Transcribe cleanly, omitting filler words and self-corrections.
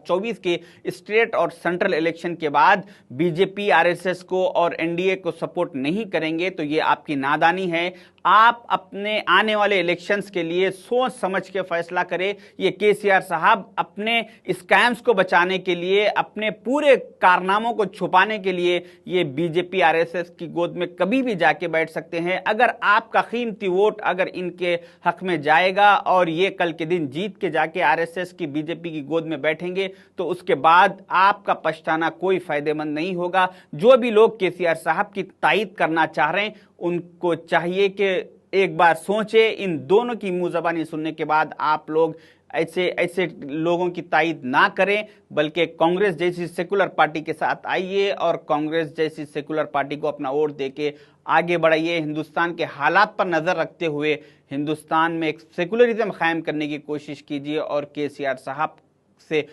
2024 के स्टेट और central election के बाद बीजेपी आरएसएस को और एनडीए को सपोर्ट नहीं करेंगे तो ये आपकी नादानी है। आप अपने आने वाले इलेक्शंस के लिए सोच समझ के फैसला करें। ये केसीआर साहब अपने स्कैम्स को बचाने के लिए, अपने पूरे कारनामों को छुपाने के लिए ये बीजेपी आरएसएस की गोद में कभी भी जाके बैठ सकते हैं। अगर आपका कीमती वोट अगर इनके हक में जाएगा और ये कल के दिन जीत के जाके आरएसएस की बीजेपी की गोद में बैठेंगे तो उसके बाद आपका पछताना कोई फायदेमंद नहीं होगा। जो भी लोग केसीआर साहब की तायद करना चाह रहे हैं उनको चाहिए कि एक बार सोचें। इन दोनों की मुंह ज़बानी सुनने के बाद आप लोग ऐसे लोगों की तायद ना करें, बल्कि कांग्रेस जैसी सेकुलर पार्टी के साथ आइए और कांग्रेस जैसी सेकुलर पार्टी को अपना वोट देके आगे बढ़ाइए। हिंदुस्तान के हालात पर नज़र रखते हुए हिंदुस्तान में एक सेकुलरिज्म कायम करने की कोशिश कीजिए और केसीआर साहब से